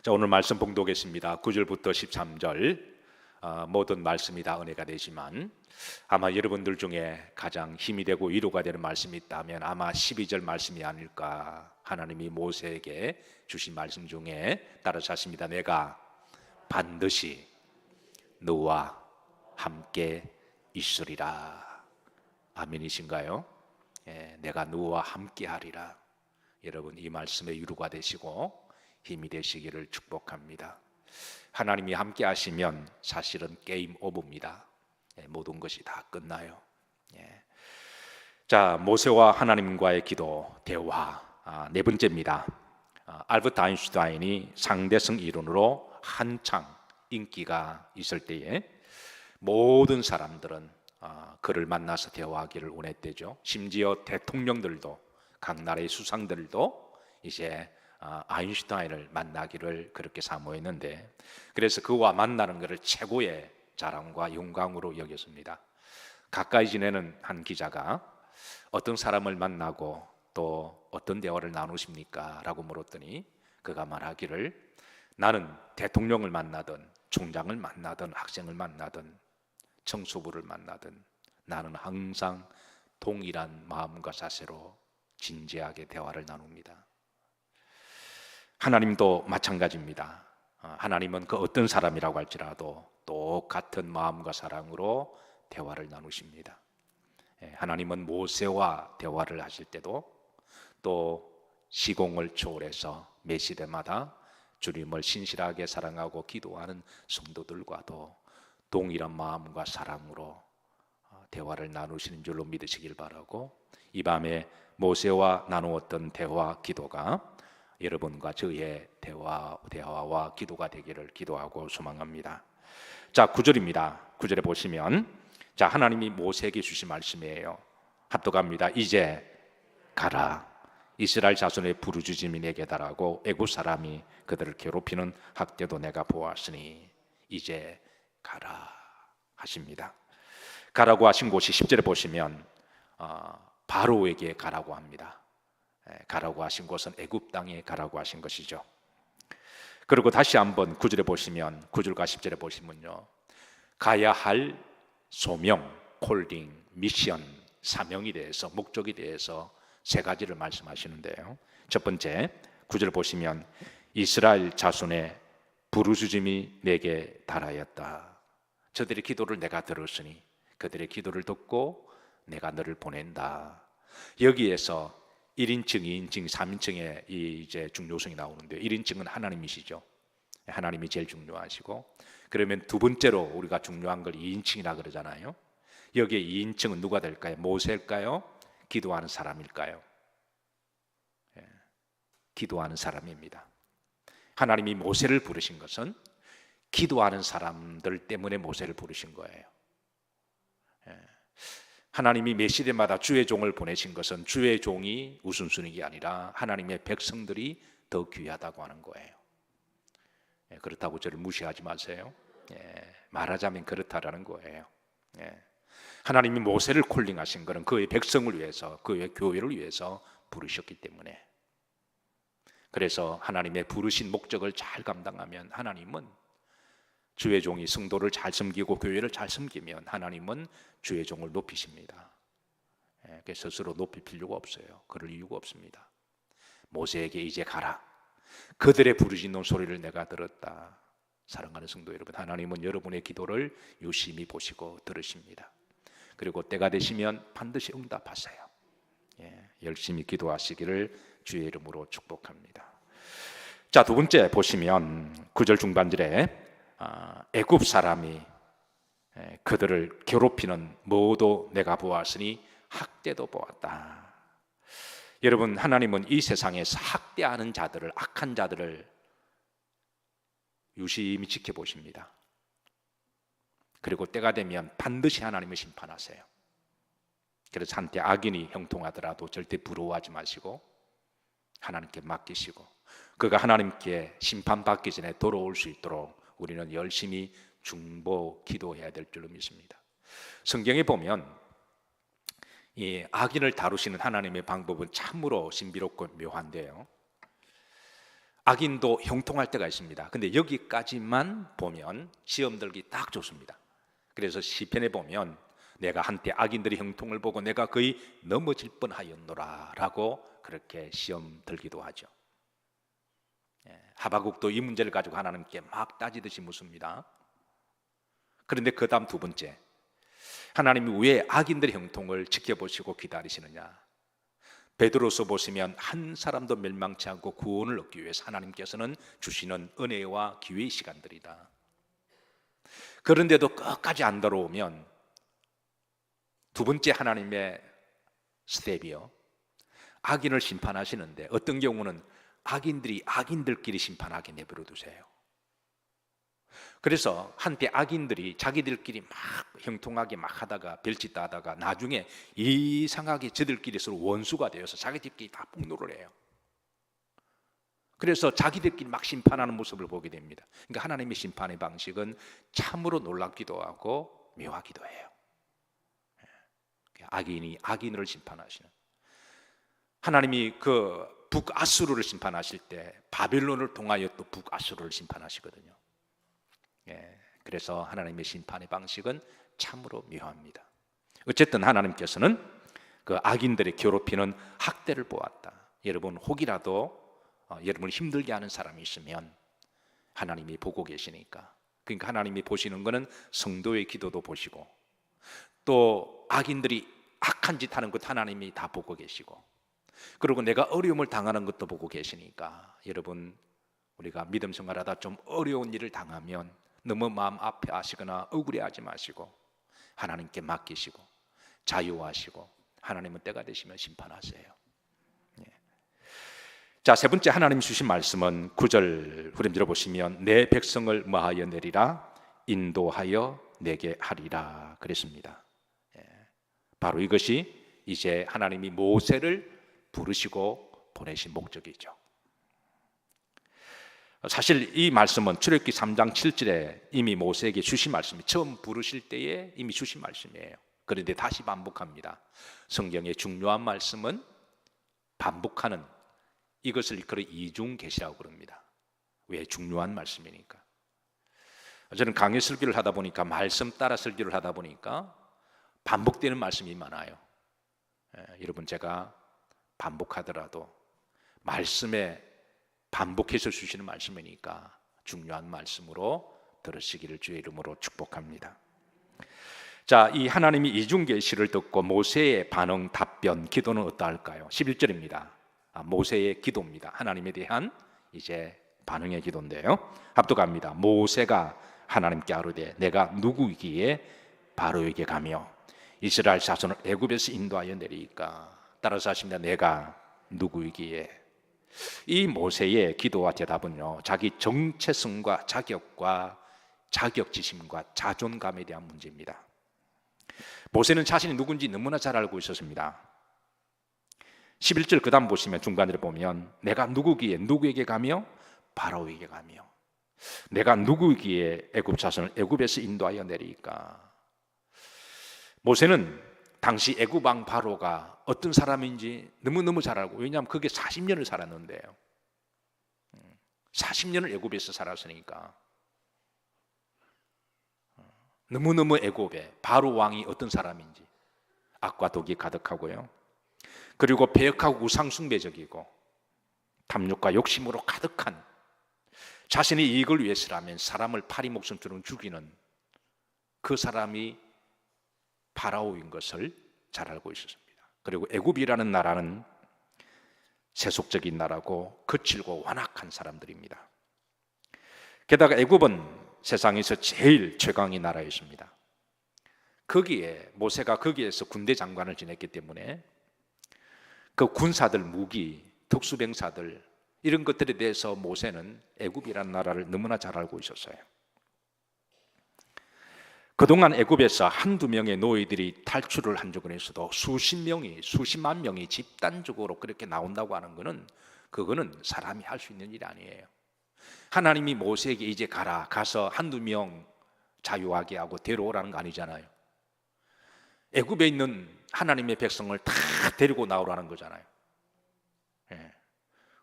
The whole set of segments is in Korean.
자, 오늘 말씀 봉독했습니다. 9절부터 13절 모든 말씀이 다 은혜가 되지만 아마 여러분들 중에 가장 힘이 되고 위로가 되는 말씀이 있다면 아마 12절 말씀이 아닐까. 하나님이 모세에게 주신 말씀 중에 따라서 하십니다. 내가 반드시 너와 함께 있으리라. 아멘이신가요? 내가 너와 함께 하리라. 여러분, 이 말씀에 위로가 되시고 힘이 되시기를 축복합니다. 하나님이 함께 하시면 사실은 게임 오버입니다. 모든 것이 다 끝나요. 자, 모세와 하나님과의 기도 대화 네 번째입니다. 알버트 아인슈타인이 상대성 이론으로 한창 인기가 있을 때에 모든 사람들은 그를 만나서 대화하기를 원했대죠. 심지어 대통령들도, 각 나라의 수상들도 이제 아인슈타인을 만나기를 그렇게 사모했는데, 그래서 그와 만나는 것을 최고의 자랑과 영광으로 여겼습니다. 가까이 지내는 한 기자가 어떤 사람을 만나고 또 어떤 대화를 나누십니까? 라고 물었더니 그가 말하기를, 나는 대통령을 만나든 총장을 만나든 학생을 만나든 청소부를 만나든 나는 항상 동일한 마음과 자세로 진지하게 대화를 나눕니다. 하나님도 마찬가지입니다. 하나님은 그 어떤 사람이라고 할지라도 똑같은 마음과 사랑으로 대화를 나누십니다. 하나님은 모세와 대화를 하실 때도 또 시공을 초월해서 매 시대마다 주님을 신실하게 사랑하고 기도하는 성도들과도 동일한 마음과 사랑으로 대화를 나누시는 줄로 믿으시길 바라고, 이 밤에 모세와 나누었던 대화 기도가 여러분과 저의 대화와 기도가 되기를 기도하고 소망합니다. 자, 9절입니다. 9절에 보시면, 자, 하나님이 모세에게 주신 말씀이에요. 합독합니다. 이제 가라. 이스라엘 자손의 부르짖음이 내게 달하고 애굽 사람이 그들을 괴롭히는 학대도 내가 보았으니 이제 가라 하십니다. 가라고 하신 곳이 10절에 보시면 바로에게 가라고 합니다. 가라고 하신 곳은 애굽 땅에 가라고 하신 것이죠. 그리고 다시 한번 9절에 보시면, 9절과 10절에 보시면요, 가야 할 소명, 콜링, 미션, 사명에 대해서, 목적에 대해서 세 가지를 말씀하시는데요. 첫 번째, 9절 보시면 이스라엘 자손의 부르짖음이 내게 달하였다. 저들의 기도를 내가 들었으니 그들의 기도를 듣고 내가 너를 보낸다. 여기에서 1인칭, 2인칭, 3인칭의 이제 중요성이 나오는데, 1인칭은 하나님이시죠. 하나님이 제일 중요하시고, 그러면 두 번째로 우리가 중요한 걸 2인칭이라 그러잖아요. 여기에 2인칭은 누가 될까요? 모세일까요? 기도하는 사람일까요? 기도하는 사람입니다. 하나님이 모세를 부르신 것은 기도하는 사람들 때문에 모세를 부르신 거예요. 하나님이 매 시대마다 주의 종을 보내신 것은 주의 종이 우선순위가 아니라 하나님의 백성들이 더 귀하다고 하는 거예요. 그렇다고 저를 무시하지 마세요. 말하자면 그렇다라는 거예요. 하나님이 모세를 콜링하신 것은 그의 백성을 위해서, 그의 교회를 위해서 부르셨기 때문에, 그래서 하나님의 부르신 목적을 잘 감당하면 하나님은 주의 종이 성도를 잘 섬기고 교회를 잘 섬기면 하나님은 주의 종을 높이십니다. 스스로 높일 필요가 없어요. 그럴 이유가 없습니다. 모세에게 이제 가라. 그들의 부르짖는 소리를 내가 들었다. 사랑하는 성도 여러분, 하나님은 여러분의 기도를 유심히 보시고 들으십니다. 그리고 때가 되시면 반드시 응답하세요. 열심히 기도하시기를 주의 이름으로 축복합니다. 자, 두 번째 보시면 9절 중반절에 애굽 사람이 그들을 괴롭히는 모도 내가 보았으니 학대도 보았다. 여러분, 하나님은 이 세상에서 학대하는 자들을, 악한 자들을 유심히 지켜보십니다. 그리고 때가 되면 반드시 하나님을 심판하세요. 그래서 한때 악인이 형통하더라도 절대 부러워하지 마시고 하나님께 맡기시고, 그가 하나님께 심판받기 전에 돌아올 수 있도록 우리는 열심히 중보 기도해야 될 줄로 믿습니다. 성경에 보면 이 악인을 다루시는 하나님의 방법은 참으로 신비롭고 묘한데요, 악인도 형통할 때가 있습니다. 근데 여기까지만 보면 시험 들기 딱 좋습니다. 그래서 시편에 보면 내가 한때 악인들의 형통을 보고 내가 거의 넘어질 뻔하였노라 라고 그렇게 시험 들기도 하죠. 하박국도 이 문제를 가지고 하나님께 막 따지듯이 묻습니다. 그런데 그 다음 두 번째, 하나님이 왜 악인들의 형통을 지켜보시고 기다리시느냐? 베드로서 보시면 한 사람도 멸망치 않고 구원을 얻기 위해서 하나님께서는 주시는 은혜와 기회의 시간들이다. 그런데도 끝까지 안 들어오면 두 번째 하나님의 스텝이요, 악인을 심판하시는데 어떤 경우는 악인들이 악인들끼리 심판하게 내버려 두세요. 그래서 한때 악인들이 자기들끼리 막 형통하게 막 하다가 별짓 하다가 나중에 이상하게 저들끼리 서로 원수가 되어서 자기들끼리 다 폭로를 해요. 그래서 자기들끼리 막 심판하는 모습을 보게 됩니다. 그러니까 하나님의 심판의 방식은 참으로 놀랍기도 하고 묘하기도 해요. 악인이 악인을 심판하시는, 하나님이 그 북아수르를 심판하실 때 바벨론을 통하여 또 북아수르를 심판하시거든요. 그래서 하나님의 심판의 방식은 참으로 묘합니다. 어쨌든 하나님께서는 그 악인들의 괴롭히는 학대를 보았다. 여러분 혹이라도 여러분을 힘들게 하는 사람이 있으면 하나님이 보고 계시니까, 그러니까 하나님이 보시는 것은 성도의 기도도 보시고 또 악인들이 악한 짓 하는 것 하나님이 다 보고 계시고, 그리고 내가 어려움을 당하는 것도 보고 계시니까 여러분, 우리가 믿음 생활하다 좀 어려운 일을 당하면 너무 마음 아파하시거나 억울해하지 마시고 하나님께 맡기시고 자유하시고 하나님은 때가 되시면 심판하세요. 자, 세 번째 하나님 주신 말씀은 9절 후렴 들어보시면 내 백성을 뭐하여 내리라 인도하여 내게 하리라 그랬습니다. 바로 이것이 이제 하나님이 모세를 부르시고 보내신 목적이죠. 사실 이 말씀은 출애굽기 3장 7절에 이미 모세에게 주신 말씀이, 처음 부르실 때에 이미 주신 말씀이에요. 그런데 다시 반복합니다. 성경의 중요한 말씀은 반복하는, 이것을 일컬어 이중계시라고 그럽니다. 왜? 중요한 말씀이니까. 저는 강의 설교를 하다 보니까, 말씀 따라 설교를 하다 보니까 반복되는 말씀이 많아요. 여러분, 제가 반복하더라도 말씀에 반복해서 주시는 말씀이니까 중요한 말씀으로 들으시기를 주의 이름으로 축복합니다. 자, 이 하나님이 이중계시를 듣고 모세의 반응, 답변, 기도는 어떠할까요? 11절입니다. 모세의 기도입니다. 하나님에 대한 이제 반응의 기도인데요. 합독합니다. 모세가 하나님께 아뢰되 내가 누구이기에 바로에게 가며 이스라엘 자손을 애굽에서 인도하여 내리까? 따라서 하십니다. 내가 누구이기에. 이 모세의 기도와 대답은요, 자기 정체성과 자격과 자격지심과 자존감에 대한 문제입니다. 모세는 자신이 누군지 너무나 잘 알고 있었습니다. 11절 그 다음 보시면 중간에 보면 내가 누구기에, 누구에게 가며 바로에게 가며, 내가 누구기에 애굽 자손을 애굽에서 인도하여 내리까? 모세는 당시 애굽 왕 바로가 어떤 사람인지 너무너무 잘 알고, 왜냐하면 그게 40년을 살았는데요. 40년을 애굽에서 살았으니까 너무너무 애굽에 바로 왕이 어떤 사람인지, 악과 독이 가득하고요, 그리고 배역하고 우상숭배적이고 탐욕과 욕심으로 가득한, 자신의 이익을 위해서라면 사람을 파리 목숨처럼 죽이는 그 사람이 파라오인 것을 잘 알고 있었습니다. 그리고 애굽이라는 나라는 세속적인 나라고 거칠고 완악한 사람들입니다. 게다가 애굽은 세상에서 제일 최강의 나라였습니다. 거기에 모세가 거기에서 군대 장관을 지냈기 때문에 그 군사들, 무기, 특수병사들 이런 것들에 대해서 모세는 애굽이라는 나라를 너무나 잘 알고 있었어요. 그동안 애굽에서 한두 명의 노예들이 탈출을 한 적은 있어도 수십 명이, 수십만 명이 집단적으로 그렇게 나온다고 하는 것은, 그거는 사람이 할 수 있는 일이 아니에요. 하나님이 모세에게 이제 가서 한두 명 자유하게 하고 데려오라는 거 아니잖아요. 애굽에 있는 하나님의 백성을 다 데리고 나오라는 거잖아요.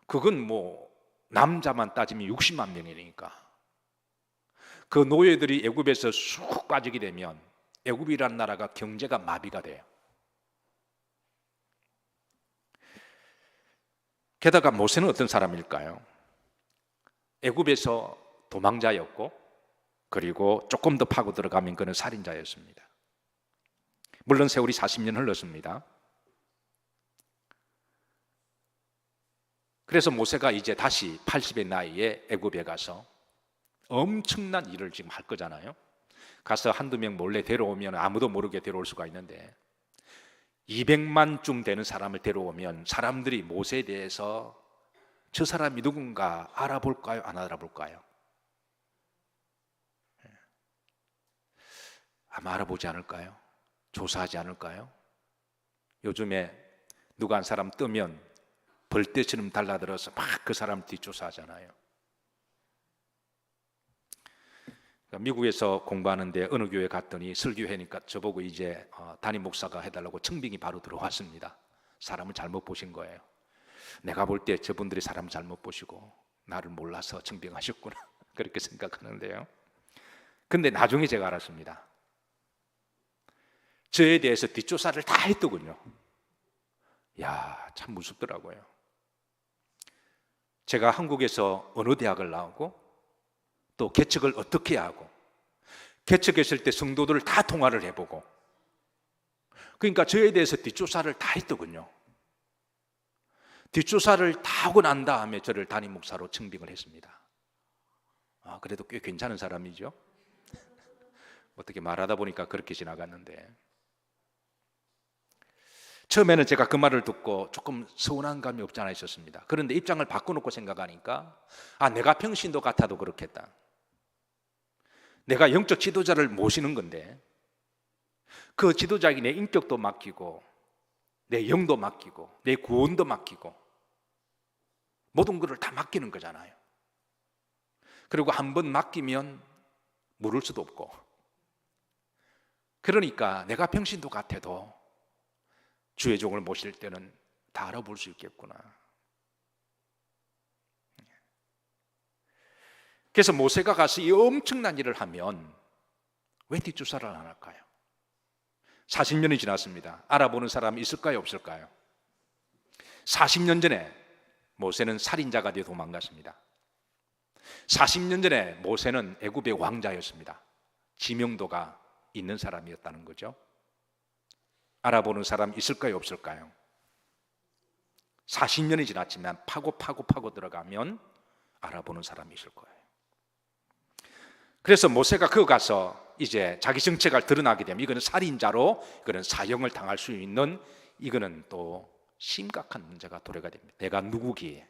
그건 뭐 남자만 따지면 60만 명이니까 그 노예들이 애굽에서 쑥 빠지게 되면 애굽이라는 나라가 경제가 마비가 돼요. 게다가 모세는 어떤 사람일까요? 애굽에서 도망자였고 그리고 조금 더 파고 들어가면 그는 살인자였습니다. 물론 세월이 40년 흘렀습니다. 그래서 모세가 이제 다시 80의 나이에 애굽에 가서 엄청난 일을 지금 할 거잖아요. 가서 한두 명 몰래 데려오면 아무도 모르게 데려올 수가 있는데 200만쯤 되는 사람을 데려오면 사람들이 모세에 대해서 저 사람이 누군가 알아볼까요? 안 알아볼까요? 아마 알아보지 않을까요? 조사하지 않을까요? 요즘에 누가 한 사람 뜨면 벌떼처럼 달라들어서 막 그 사람 뒷조사하잖아요. 그러니까 미국에서 공부하는데 어느 교회 갔더니 설교회니까 저보고 이제 담임 목사가 해달라고 청빙이 바로 들어왔습니다. 사람을 잘못 보신 거예요. 내가 볼 때 저분들이 사람을 잘못 보시고 나를 몰라서 청빙하셨구나 그렇게 생각하는데요. 근데 나중에 제가 알았습니다. 저에 대해서 뒷조사를 다 했더군요. 야, 참 무섭더라고요. 제가 한국에서 어느 대학을 나오고 또 개척을 어떻게 하고 개척했을 때 성도들을 다 통화를 해보고 그러니까 저에 대해서 뒷조사를 다 했더군요. 뒷조사를 다 하고 난 다음에 저를 담임 목사로 청빙을 했습니다. 그래도 꽤 괜찮은 사람이죠. 어떻게 말하다 보니까 그렇게 지나갔는데 처음에는 제가 그 말을 듣고 조금 서운한 감이 없지 않아 있었습니다. 그런데 입장을 바꿔놓고 생각하니까 내가 평신도 같아도 그렇겠다. 내가 영적 지도자를 모시는 건데 그 지도자에게 내 인격도 맡기고 내 영도 맡기고 내 구원도 맡기고 모든 것을 다 맡기는 거잖아요. 그리고 한번 맡기면 물을 수도 없고 그러니까 내가 평신도 같아도 주의 종을 모실 때는 다 알아볼 수 있겠구나. 그래서 모세가 가서 이 엄청난 일을 하면 왜 뒷조사를 안 할까요? 40년이 지났습니다. 알아보는 사람이 있을까요? 없을까요? 40년 전에 모세는 살인자가 되어 도망갔습니다. 40년 전에 모세는 애굽의 왕자였습니다. 지명도가 있는 사람이었다는 거죠. 알아보는 사람 있을까요? 없을까요? 40년이 지났지만 파고 들어가면 알아보는 사람이 있을 거예요. 그래서 모세가 거기 가서 이제 자기 정체가 드러나게 되면 이거는 살인자로 이거는 사형을 당할 수 있는 이거는 또 심각한 문제가 도래가 됩니다. 내가 누구기에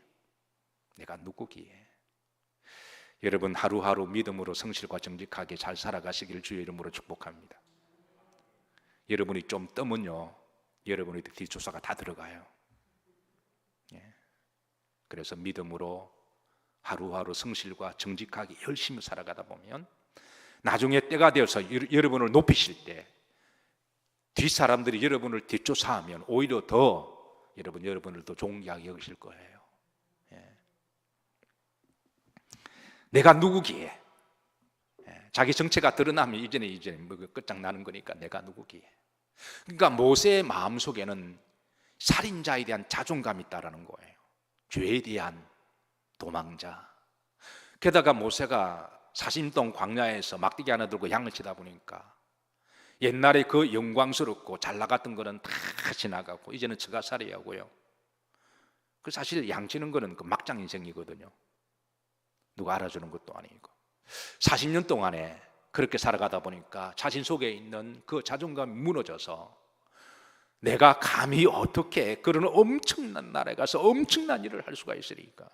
여러분 하루하루 믿음으로 성실과 정직하게 잘 살아가시길 주의 이름으로 축복합니다. 여러분이 좀 떠면요 여러분의 뒷조사가 다 들어가요. 그래서 믿음으로 하루하루 성실과 정직하게 열심히 살아가다 보면 나중에 때가 되어서 여러분을 높이실 때 뒷사람들이 여러분을 뒷조사하면 오히려 더 여러분을 더 존귀하게 여기실 거예요. 내가 누구기에 자기 정체가 드러나면 이제 뭐 끝장나는 거니까 내가 누구기에. 그러니까 모세의 마음속에는 살인자에 대한 자존감이 있다라는 거예요. 죄에 대한 도망자. 게다가 모세가 40년 동안 광야에서 막대기 하나 들고 양을 치다 보니까 옛날에 그 영광스럽고 잘 나갔던 거는 다 지나가고 이제는 저가 살해하고요. 그 사실 양 치는 거는 그 막장 인생이거든요. 누가 알아주는 것도 아니고 40년 동안에 그렇게 살아가다 보니까 자신 속에 있는 그 자존감이 무너져서 내가 감히 어떻게 그런 엄청난 나라에 가서 엄청난 일을 할 수가 있으니까.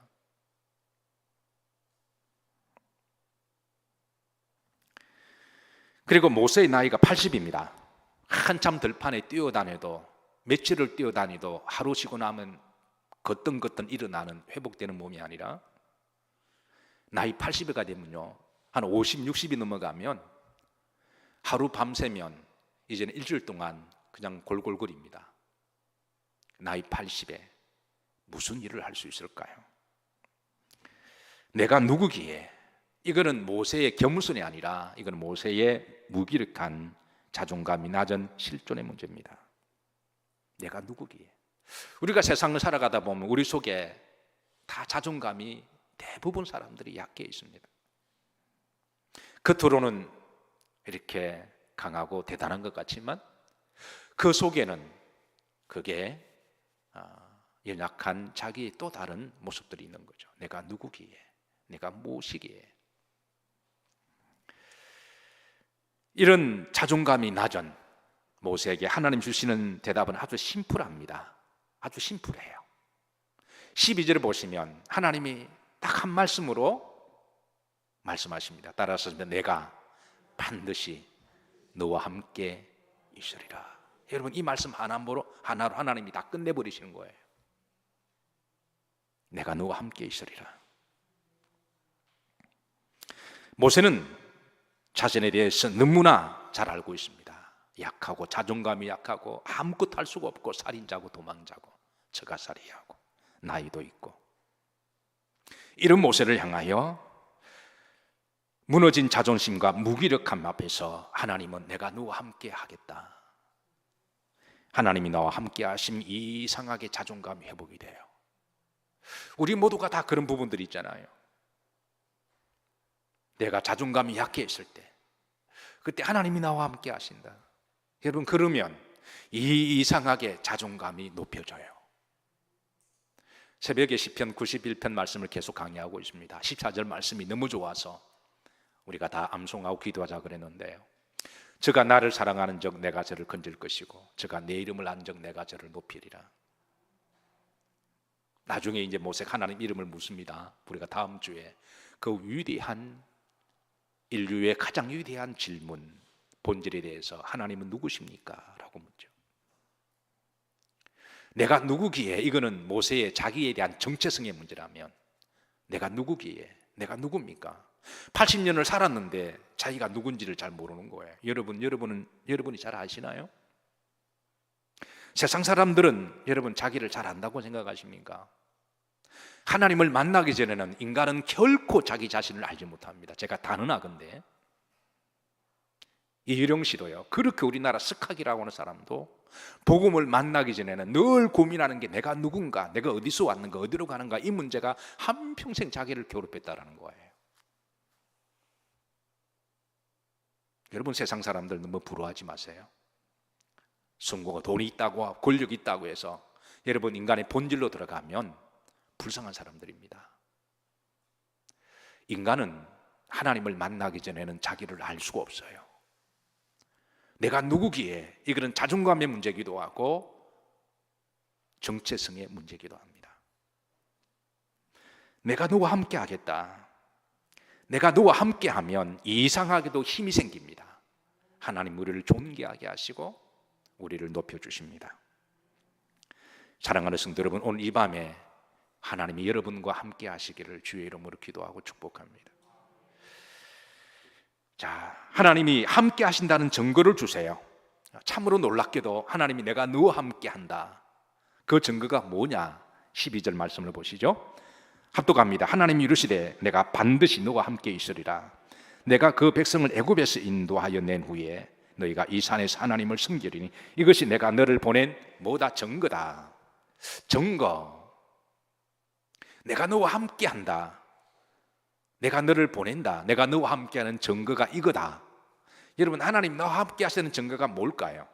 그리고 모세의 나이가 80입니다. 한참 들판에 뛰어다녀도 며칠을 뛰어다니도 하루 쉬고 나면 거뜬거뜬 일어나는 회복되는 몸이 아니라 나이 80이가 되면요 한 50, 60이 넘어가면 하루 밤새면 이제는 일주일 동안 그냥 골골거립니다. 나이 80에 무슨 일을 할 수 있을까요? 내가 누구기에, 이거는 모세의 겸손이 아니라 이건 모세의 무기력한 자존감이 낮은 실존의 문제입니다. 내가 누구기에. 우리가 세상을 살아가다 보면 우리 속에 다 자존감이 대부분 사람들이 약해 있습니다. 겉으로는 이렇게 강하고 대단한 것 같지만 그 속에는 그게 연약한 자기의 또 다른 모습들이 있는 거죠. 내가 누구기에, 내가 무엇이기에. 이런 자존감이 낮은 모세에게 하나님 주시는 대답은 아주 심플합니다. 아주 심플해요. 12절을 보시면 하나님이 딱 한 말씀으로 말씀하십니다. 따라서 내가 반드시 너와 함께 있으리라. 여러분, 이 말씀 하나로 하나님이 다 끝내버리시는 거예요. 내가 너와 함께 있으리라. 모세는 자신에 대해서 너무나 잘 알고 있습니다. 약하고 자존감이 약하고 아무것도 할 수가 없고 살인자고 도망자고 처가살이하고 나이도 있고, 이런 모세를 향하여 무너진 자존심과 무기력함 앞에서 하나님은 내가 너와 함께 하겠다. 하나님이 나와 함께 하심 이상하게 자존감이 회복이 돼요. 우리 모두가 다 그런 부분들이 있잖아요. 내가 자존감이 약해 있을 때 그때 하나님이 나와 함께 하신다. 여러분, 그러면 이상하게 자존감이 높여져요. 새벽에 시편 91편 말씀을 계속 강의하고 있습니다. 14절 말씀이 너무 좋아서 우리가 다 암송하고 기도하자 그랬는데요. 저가 나를 사랑하는 적 내가 저를 건질 것이고 저가 내 이름을 안 적 내가 저를 높이리라. 나중에 이제 모세가 하나님 이름을 묻습니다. 우리가 다음 주에 그 위대한 인류의 가장 위대한 질문, 본질에 대해서 하나님은 누구십니까? 라고 묻죠. 내가 누구기에, 이거는 모세의 자기에 대한 정체성의 문제라면 내가 누구기에, 내가 누굽니까? 80년을 살았는데 자기가 누군지를 잘 모르는 거예요. 여러분이 잘 아시나요? 세상 사람들은 여러분 자기를 잘 안다고 생각하십니까? 하나님을 만나기 전에는 인간은 결코 자기 자신을 알지 못합니다. 제가 단언하건대 이유령 씨도요, 그렇게 우리나라 스카기라고 하는 사람도 복음을 만나기 전에는 늘 고민하는 게 내가 누군가, 내가 어디서 왔는가, 어디로 가는가, 이 문제가 한평생 자기를 괴롭혔다는 거예요. 여러분, 세상 사람들 너무 부러워하지 마세요. 성공과 돈이 있다고, 권력이 있다고 해서 여러분 인간의 본질로 들어가면 불쌍한 사람들입니다. 인간은 하나님을 만나기 전에는 자기를 알 수가 없어요. 내가 누구기에, 이거는 자존감의 문제이기도 하고 정체성의 문제이기도 합니다. 내가 너와 함께 하겠다. 내가 너와 함께 하면 이상하게도 힘이 생깁니다. 하나님 우리를 존귀하게 하시고 우리를 높여주십니다. 사랑하는 성도 여러분, 오늘 이 밤에 하나님이 여러분과 함께 하시기를 주의 이름으로 기도하고 축복합니다. 자, 하나님이 함께 하신다는 증거를 주세요. 참으로 놀랍게도 하나님이 내가 너와 함께 한다. 그 증거가 뭐냐? 12절 말씀을 보시죠. 합독합니다. 하나님이 이르시되 내가 반드시 너와 함께 있으리라. 내가 그 백성을 애굽에서 인도하여 낸 후에 너희가 이 산에서 하나님을 섬기리니 이것이 내가 너를 보낸 뭐다? 증거다. 증거. 내가 너와 함께 한다. 내가 너를 보낸다. 내가 너와 함께하는 증거가 이거다. 여러분, 하나님 나와 함께 하시는 증거가 뭘까요?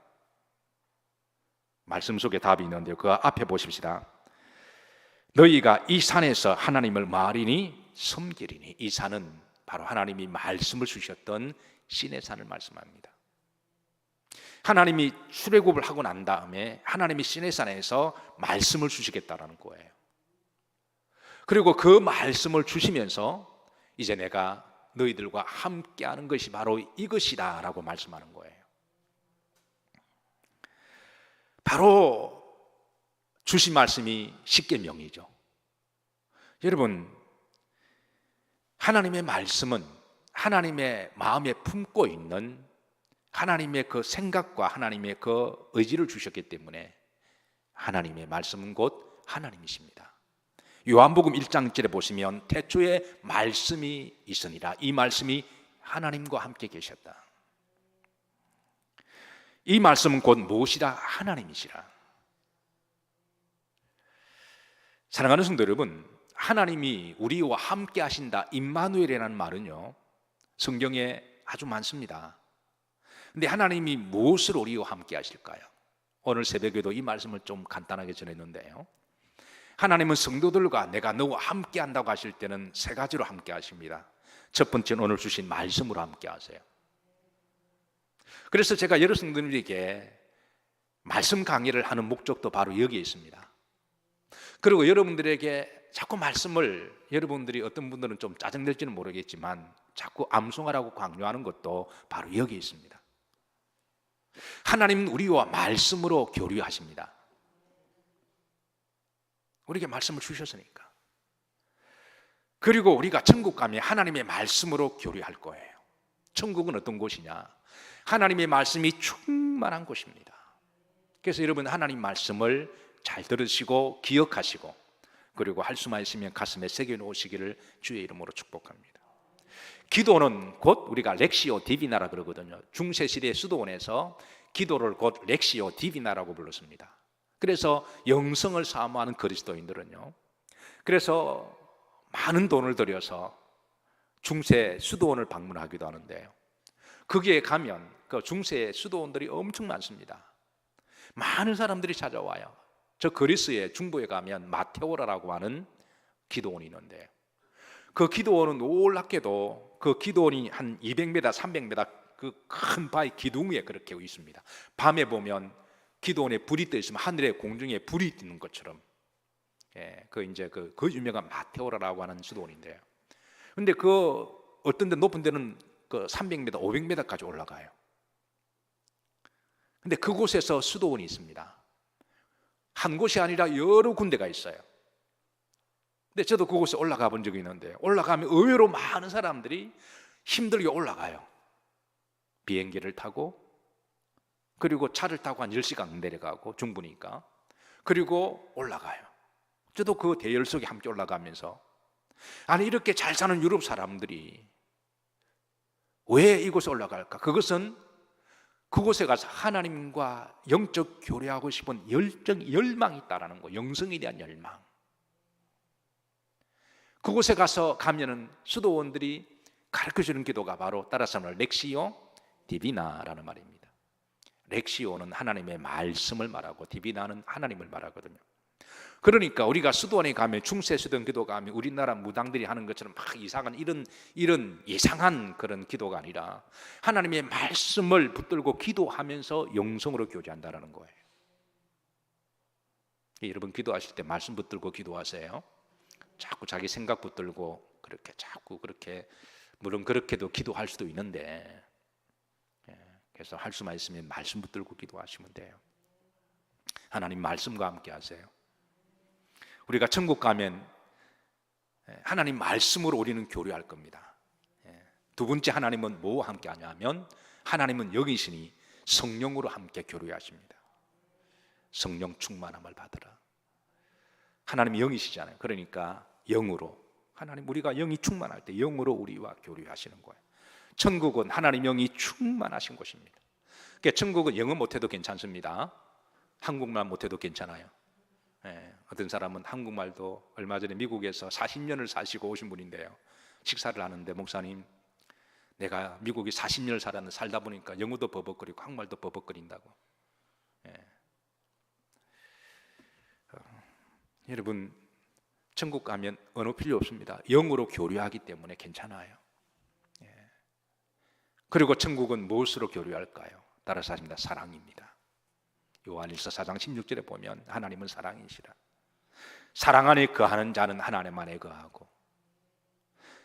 말씀 속에 답이 있는데요, 그 앞에 보십시다. 너희가 이 산에서 하나님을 마리니 섬기리니. 이 산은 바로 하나님이 말씀을 주셨던 신의 산을 말씀합니다. 하나님이 출애굽을 하고 난 다음에 하나님이 신의 산에서 말씀을 주시겠다라는 거예요. 그리고 그 말씀을 주시면서 이제 내가 너희들과 함께하는 것이 바로 이것이다 라고 말씀하는 거예요. 바로 주신 말씀이 십계명이죠. 여러분, 하나님의 말씀은 하나님의 마음에 품고 있는 하나님의 그 생각과 하나님의 그 의지를 주셨기 때문에 하나님의 말씀은 곧 하나님이십니다. 요한복음 1장 1절에 보시면 태초에 말씀이 있으니라. 이 말씀이 하나님과 함께 계셨다. 이 말씀은 곧 무엇이라? 하나님이시라. 사랑하는 성도 여러분, 하나님이 우리와 함께 하신다, 임마누엘이라는 말은요, 성경에 아주 많습니다. 근데 하나님이 무엇으로 우리와 함께 하실까요? 오늘 새벽에도 이 말씀을 좀 간단하게 전했는데요, 하나님은 성도들과 내가 너와 함께 한다고 하실 때는 세 가지로 함께 하십니다. 첫 번째는 오늘 주신 말씀으로 함께 하세요. 그래서 제가 여러 성도들에게 말씀 강의를 하는 목적도 바로 여기에 있습니다. 그리고 여러분들에게 자꾸 말씀을, 여러분들이 어떤 분들은 좀 짜증낼지는 모르겠지만 자꾸 암송하라고 강요하는 것도 바로 여기에 있습니다. 하나님은 우리와 말씀으로 교류하십니다. 우리에게 말씀을 주셨으니까. 그리고 우리가 천국 가면 하나님의 말씀으로 교류할 거예요. 천국은 어떤 곳이냐? 하나님의 말씀이 충만한 곳입니다. 그래서 여러분, 하나님 말씀을 잘 들으시고 기억하시고, 그리고 할 수만 있으면 가슴에 새겨놓으시기를 주의 이름으로 축복합니다. 기도는 곧 우리가 렉시오 디비나라 그러거든요. 중세시대 수도원에서 기도를 곧 렉시오 디비나라고 불렀습니다. 그래서 영성을 사모하는 그리스도인들은요, 그래서 많은 돈을 들여서 중세 수도원을 방문하기도 하는데요, 거기에 가면 그 중세 수도원들이 엄청 많습니다. 많은 사람들이 찾아와요. 저 그리스의 중부에 가면 마테오라라고 하는 기도원이 있는데, 그 기도원은 놀랍게도 그 기도원이 한 200m, 300m 그 큰 바위 기둥 위에 그렇게 있습니다. 밤에 보면 기도원에 불이 떠 있으면 하늘에 공중에 불이 뜨는 것처럼, 그 이제 그 유명한 마테오라라고 하는 수도원인데요. 근데 그 어떤 데 높은 데는 그 300m, 500m까지 올라가요. 근데 그곳에서 수도원이 있습니다. 한 곳이 아니라 여러 군데가 있어요. 근데 저도 그곳에 올라가 본 적이 있는데, 올라가면 의외로 많은 사람들이 힘들게 올라가요. 비행기를 타고, 그리고 차를 타고 한 10시간 내려가고, 중부니까. 그리고 올라가요. 저도 그 대열 속에 함께 올라가면서, 아니 이렇게 잘 사는 유럽 사람들이 왜 이곳에 올라갈까? 그것은 그곳에 가서 하나님과 영적 교류하고 싶은 열망이 있다라는 거, 영성에 대한 열망. 그곳에 가면은 수도원들이 가르쳐주는 기도가 바로, 따라서 렉시오 디비나라는 말입니다. 렉시오는 하나님의 말씀을 말하고 디비나는 하나님을 말하거든요. 그러니까 우리가 수도원에 가면, 중세 수도원 기도 가면 우리나라 무당들이 하는 것처럼 막 이상한 이런 이상한 그런 기도가 아니라 하나님의 말씀을 붙들고 기도하면서 영성으로 교제한다는 거예요. 여러분, 기도하실 때 말씀 붙들고 기도하세요. 자꾸 자기 생각 붙들고 그렇게 자꾸 그렇게, 물론 그렇게도 기도할 수도 있는데, 그래서 할 수만 있으면 말씀 붙들고 기도하시면 돼요. 하나님 말씀과 함께 하세요. 우리가 천국 가면 하나님 말씀으로 우리는 교류할 겁니다. 두 번째, 하나님은 뭐와 함께 하냐면, 하나님은 영이시니 성령으로 함께 교류하십니다. 성령 충만함을 받으라. 하나님이 영이시잖아요. 그러니까 영으로, 하나님, 우리가 영이 충만할 때 영으로 우리와 교류하시는 거예요. 천국은 하나님 영이 충만하신 곳입니다. 그러니까 천국은 영어 못해도 괜찮습니다. 한국말 못해도 괜찮아요. 어떤 사람은 한국말도, 얼마 전에 미국에서 40년을 사시고 오신 분인데요, 식사를 하는데, 목사님, 내가 미국에 40년을 살다 보니까 영어도 버벅거리고 한국말도 버벅거린다고. 여러분, 천국 가면 언어 필요 없습니다. 영어로 교류하기 때문에 괜찮아요. 그리고 천국은 무엇으로 교류할까요? 따라서 하십니다. 사랑입니다. 요한일서 4장 16절에 보면 하나님은 사랑이시라. 사랑 안에 거하는 자는 하나님 안에 거하고,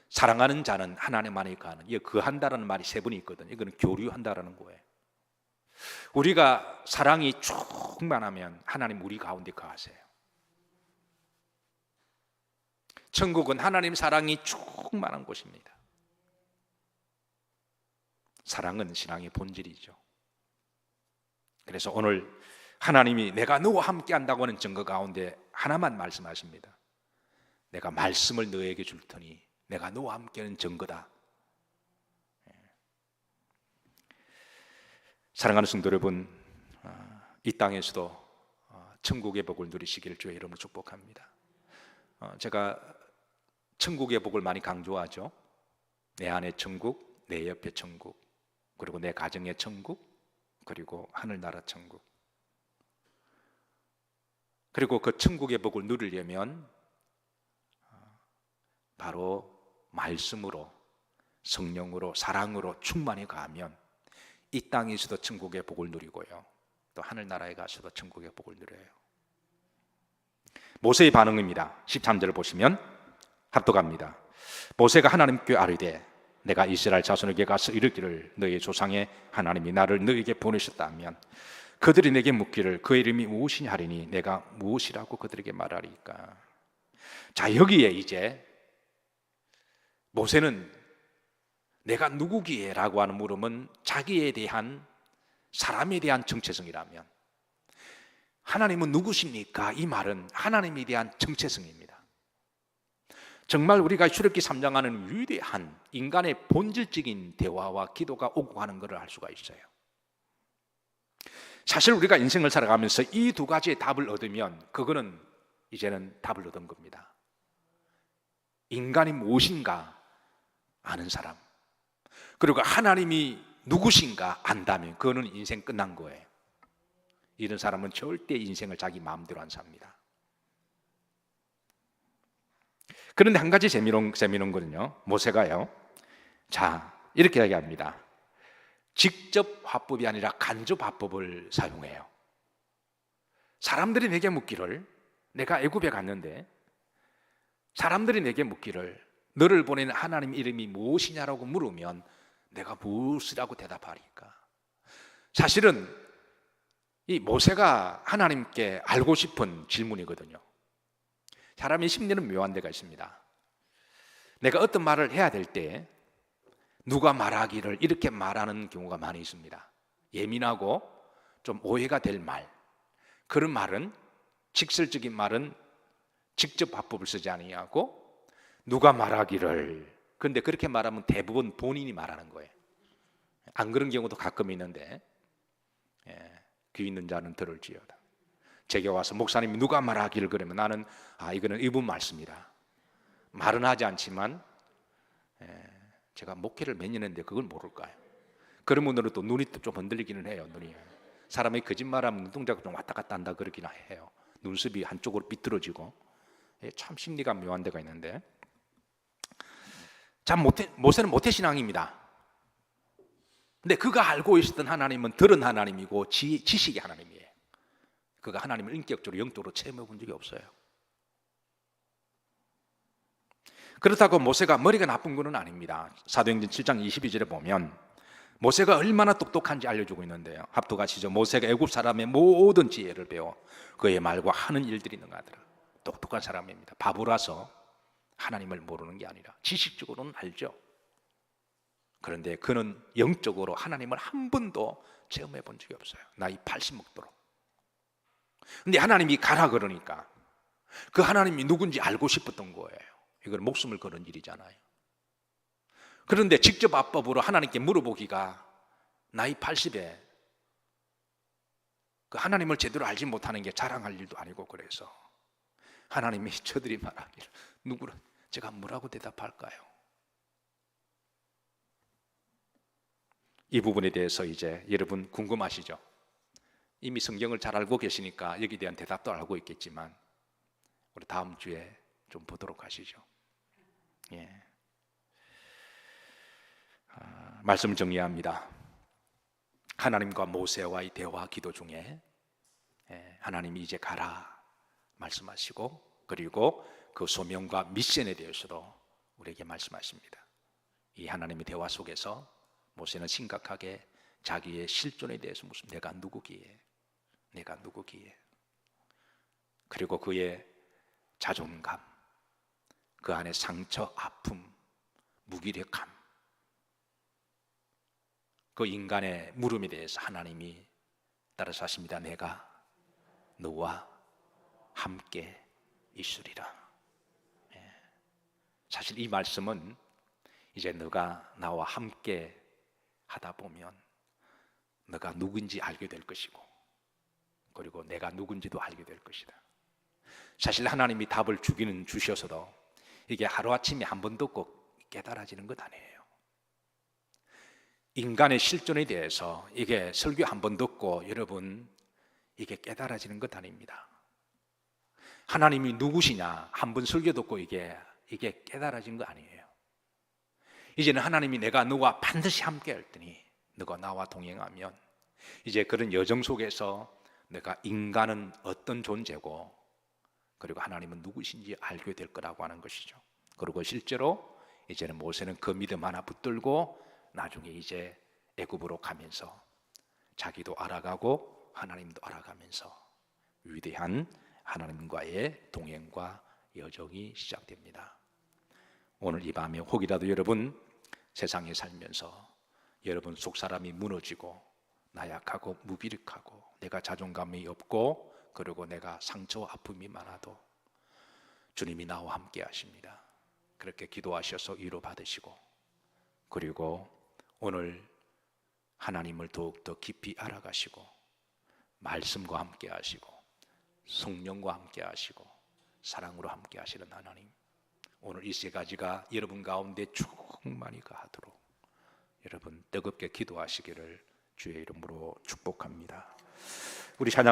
사랑하는 자는 하나님 안에 거하는, 이 거한다라는 말이 세 번이 있거든요. 이거는 교류한다라는 거예요. 우리가 사랑이 충만하면 하나님 우리 가운데 거하세요. 천국은 하나님 사랑이 충만한 곳입니다. 사랑은 신앙의 본질이죠. 그래서 오늘 하나님이 내가 너와 함께 한다고 하는 증거 가운데 하나만 말씀하십니다. 내가 말씀을 너에게 줄 테니 내가 너와 함께는 증거다. 사랑하는 성도 여러분, 이 땅에서도 천국의 복을 누리시기를 주의 이름으로 축복합니다. 제가 천국의 복을 많이 강조하죠. 내 안의 천국, 내 옆의 천국, 그리고 내 가정의 천국, 그리고 하늘나라 천국. 그리고 그 천국의 복을 누리려면 바로 말씀으로, 성령으로, 사랑으로 충만히 가면 이 땅에서도 천국의 복을 누리고요, 또 하늘나라에 가서도 천국의 복을 누려요. 모세의 반응입니다. 13절을 보시면 합독합니다. 모세가 하나님께 아뢰되 내가 이스라엘 자손에게 가서 이르기를 너희 조상의 하나님이 나를 너희에게 보내셨다면 그들이 내게 묻기를 그 이름이 무엇이냐 하리니 내가 무엇이라고 그들에게 말하리까. 자, 여기에 이제 모세는 내가 누구기에? 라고 하는 물음은 자기에 대한, 사람에 대한 정체성이라면 하나님은 누구십니까? 이 말은 하나님에 대한 정체성입니다. 정말 우리가 출애굽기 3장 하는 위대한 인간의 본질적인 대화와 기도가 오고 가는 것을 알 수가 있어요. 사실 우리가 인생을 살아가면서 이 두 가지의 답을 얻으면 그거는 이제는 답을 얻은 겁니다. 인간이 무엇인가 아는 사람, 그리고 하나님이 누구신가 안다면 그거는 인생 끝난 거예요. 이런 사람은 절대 인생을 자기 마음대로 안 삽니다. 그런데 한 가지 재미있는 거는요, 모세가요, 자, 이렇게 이야기합니다. 직접 화법이 아니라 간접 화법을 사용해요. 사람들이 내게 묻기를, 내가 애굽에 갔는데 사람들이 내게 묻기를 너를 보낸 하나님 이름이 무엇이냐라고 물으면 내가 무엇이라고 대답하리까. 사실은 이 모세가 하나님께 알고 싶은 질문이거든요. 사람의 심리는 묘한 데가 있습니다. 내가 어떤 말을 해야 될 때 누가 말하기를 이렇게 말하는 경우가 많이 있습니다. 예민하고 좀 오해가 될 말, 그런 말은, 직설적인 말은 직접 화법을 쓰지 아니하고 누가 말하기를, 그런데 그렇게 말하면 대부분 본인이 말하는 거예요. 안 그런 경우도 가끔 있는데, 귀 있는 자는 들을지어다. 제게 와서 목사님이 누가 말하기를 그러면 나는 이거는 이분 말씀이다. 말은 하지 않지만 제가 목회를 몇 년 했는데 그걸 모를까요? 그런 분들은 또 눈이 좀 흔들리기는 해요. 눈이, 사람이 거짓말하면 눈동자가 좀 왔다 갔다 한다 그러긴 해요. 눈썹이 한쪽으로 삐뚤어지고, 참 심리가 묘한 데가 있는데, 참 모세는 모태신앙입니다. 근데 그가 알고 있었던 하나님은 들은 하나님이고 지식의 하나님이에요. 그가 하나님을 인격적으로 영적으로 체험해 본 적이 없어요. 그렇다고 모세가 머리가 나쁜 것은 아닙니다. 사도행전 7장 22절에 보면 모세가 얼마나 똑똑한지 알려주고 있는데요, 합독하시죠. 모세가 애굽 사람의 모든 지혜를 배워 그의 말과 하는 일들이 능하더라. 똑똑한 사람입니다. 바보라서 하나님을 모르는 게 아니라 지식적으로는 알죠. 그런데 그는 영적으로 하나님을 한 번도 체험해 본 적이 없어요. 나이 80 먹도록. 근데 하나님이 가라 그러니까 그 하나님이 누군지 알고 싶었던 거예요. 이건 목숨을 거는 일이잖아요. 그런데 직접 합법으로 하나님께 물어보기가, 나이 80에 그 하나님을 제대로 알지 못하는 게 자랑할 일도 아니고, 그래서 하나님이 저들이 말하기를 누구를, 제가 뭐라고 대답할까요? 이 부분에 대해서 이제 여러분 궁금하시죠? 이미 성경을 잘 알고 계시니까 여기에 대한 대답도 알고 있겠지만 우리 다음 주에 좀 보도록 하시죠. 말씀 정리합니다. 하나님과 모세와의 대화 기도 중에 하나님이 이제 가라 말씀하시고, 그리고 그 소명과 미션에 대해서도 우리에게 말씀하십니다. 이 하나님의 대화 속에서 모세는 심각하게 자기의 실존에 대해서 내가 누구기에, 그리고 그의 자존감, 그 안에 상처, 아픔, 무기력함, 그 인간의 물음에 대해서 하나님이 따라서 하십니다. 내가 너와 함께 있으리라. 사실 이 말씀은 이제 너가 나와 함께 하다 보면 너가 누군지 알게 될 것이고, 그리고 내가 누군지도 알게 될 것이다. 사실 하나님이 답을 주셔서도 이게 하루아침에 한 번 듣고 깨달아지는 것 아니에요. 인간의 실존에 대해서 이게 설교 한 번 듣고 여러분 이게 깨달아지는 것 아닙니다. 하나님이 누구시냐 한 번 설교 듣고 이게 깨달아진 거 아니에요. 이제는 하나님이 내가 너와 반드시 함께 할 테니 너가 나와 동행하면 이제 그런 여정 속에서 내가 인간은 어떤 존재고 그리고 하나님은 누구신지 알게 될 거라고 하는 것이죠. 그리고 실제로 이제는 모세는 그 믿음 하나 붙들고 나중에 이제 애굽으로 가면서 자기도 알아가고 하나님도 알아가면서 위대한 하나님과의 동행과 여정이 시작됩니다. 오늘 이 밤에 혹이라도 여러분 세상에 살면서 여러분 속사람이 무너지고 나약하고 무기력하고 내가 자존감이 없고 그리고 내가 상처와 아픔이 많아도 주님이 나와 함께 하십니다. 그렇게 기도하셔서 위로받으시고 그리고 오늘 하나님을 더욱더 깊이 알아가시고 말씀과 함께 하시고 성령과 함께 하시고 사랑으로 함께 하시는 하나님, 오늘 이 세 가지가 여러분 가운데 충만히 가도록 여러분 뜨겁게 기도하시기를 주의 이름으로 축복합니다. 우리 찬양